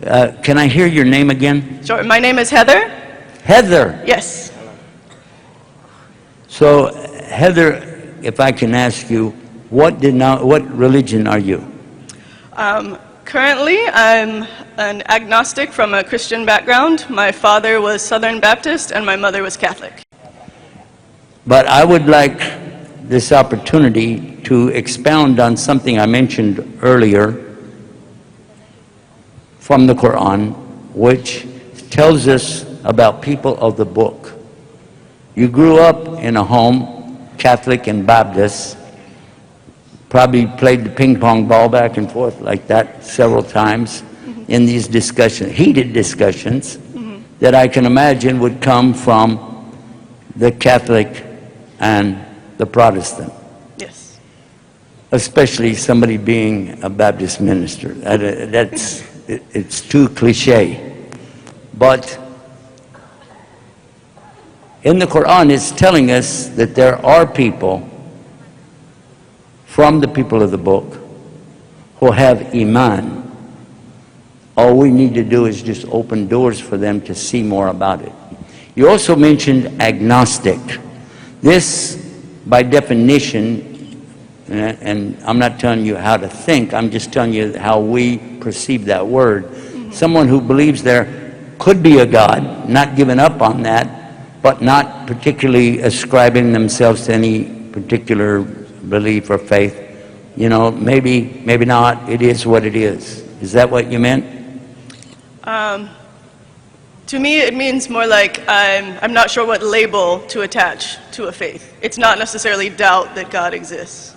Can I hear your name again? Sure. My name is Heather. Heather. Yes. So, Heather, if I can ask you, what religion are you? Currently, I'm an agnostic from a Christian background. My father was Southern Baptist and my mother was Catholic. But I would like this opportunity to expound on something I mentioned earlier from the Quran, which tells us about people of the book. You grew up in a home, Catholic and Baptist, probably played the ping pong ball back and forth like that several times in these discussions, heated discussions, that I can imagine would come from the Catholic and the Protestant. Yes. Especially somebody being a Baptist minister. It's too cliche. But in the Quran, it's telling us that there are people from the people of the book who have Iman. All we need to do is just open doors for them to see more about it. You also mentioned agnostic. This, by definition, and I'm not telling you how to think, I'm just telling you how we perceive that word. Someone who believes there could be a God, not giving up on that, but not particularly ascribing themselves to any particular belief or faith. You know, maybe not, it is what it is. Is that what you meant? To me, it means more like I'm not sure what label to attach to a faith. It's not necessarily doubt that God exists.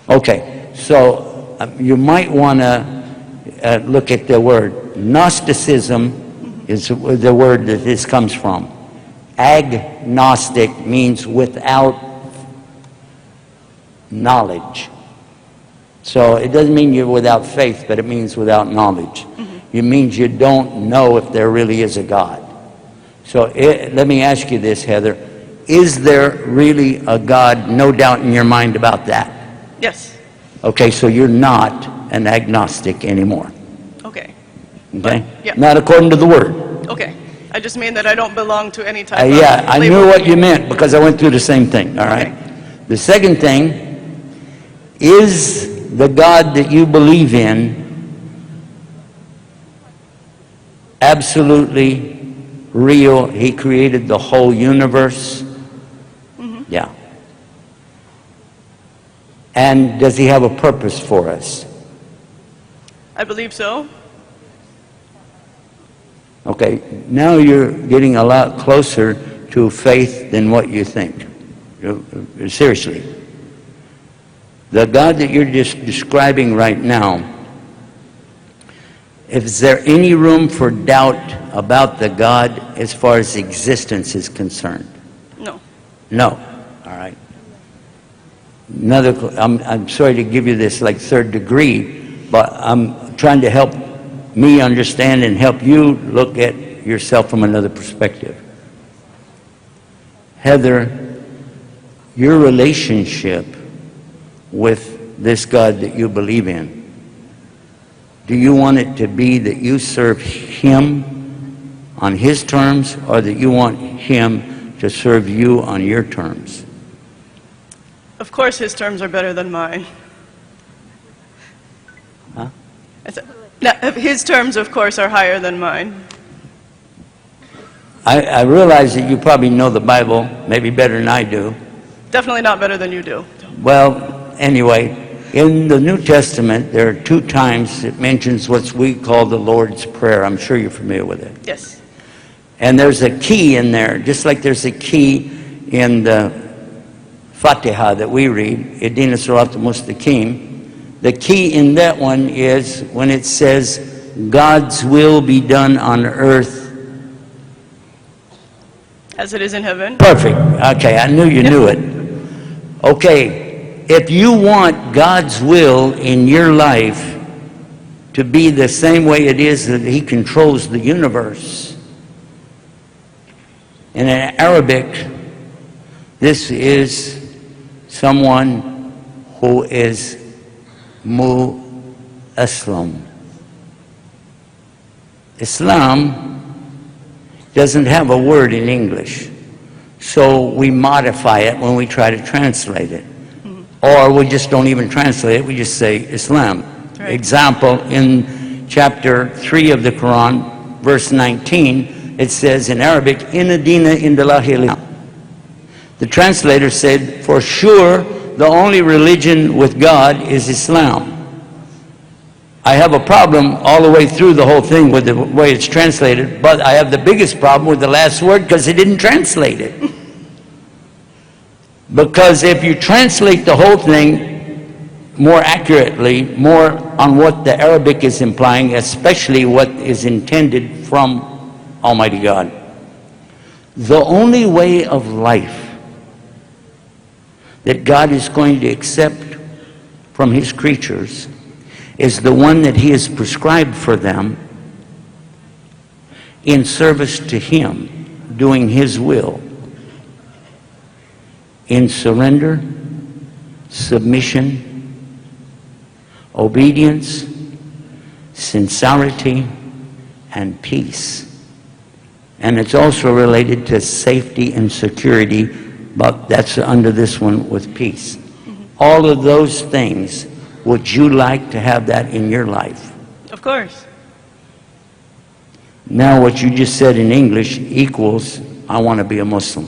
Okay, so you might want to look at the word. Gnosticism is the word that this comes from. Agnostic means without knowledge. So it doesn't mean you're without faith, but it means without knowledge. It means you don't know if there really is a God. So let me ask you this, Heather. Is there really a God? No doubt in your mind about that? Yes. Okay, so you're not an agnostic anymore. Okay. Okay? Yeah. Not according to the word. Okay. I just mean that I don't belong to any type of Yeah, I label. knew what you meant because I went through the same thing, all right? Okay. The second thing, is the God that you believe in absolutely real? He created the whole universe? Yeah. And does he have a purpose for us? I believe so. Okay, now you're getting a lot closer to faith than what you think. Seriously. The God that you're just describing right now, is there any room for doubt about the God as far as existence is concerned? No. No. All right. I'm sorry to give you this like third degree, but I'm trying to help me understand and help you look at yourself from another perspective. Heather, your relationship with this God that you believe in, do you want it to be that you serve him on his terms, or that you want him to serve you on your terms? Of course his terms are better than mine. Huh? His terms, of course, are higher than mine. I realize that you probably know the Bible maybe better than I do. Definitely not better than you do. Well, anyway, in the New Testament, there are 2 times it mentions what we call the Lord's Prayer. I'm sure you're familiar with it. Yes. And there's a key in there, just like there's a key in the Fatiha that we read, Ihdina Siratal Mustaqim. The key in that one is when it says, God's will be done on earth As it is in heaven. Perfect. Okay, I knew you knew it. Okay, if you want God's will in your life to be the same way it is that he controls the universe, and in Arabic, this is someone who is Mu-Aslam. Islam doesn't have a word in English, so we modify it when we try to translate it. Or we just don't even translate it, we just say Islam. Right. Example, in chapter 3 of the Quran, verse 19, it says in Arabic, Inna dina indallahi al-Islam. The translator said, for sure, the only religion with God is Islam. I have a problem all the way through the whole thing with the way it's translated, but I have the biggest problem with the last word because he didn't translate it. Because if you translate the whole thing more accurately, more on what the Arabic is implying, especially what is intended from Almighty God, the only way of life that God is going to accept from His creatures is the one that He has prescribed for them in service to Him, doing His will, in surrender, submission, obedience, sincerity, and peace. And it's also related to safety and security, but that's under this one with peace. All of those things, would you like to have that in your life? Of course. Now what you just said in English equals, I want to be a Muslim.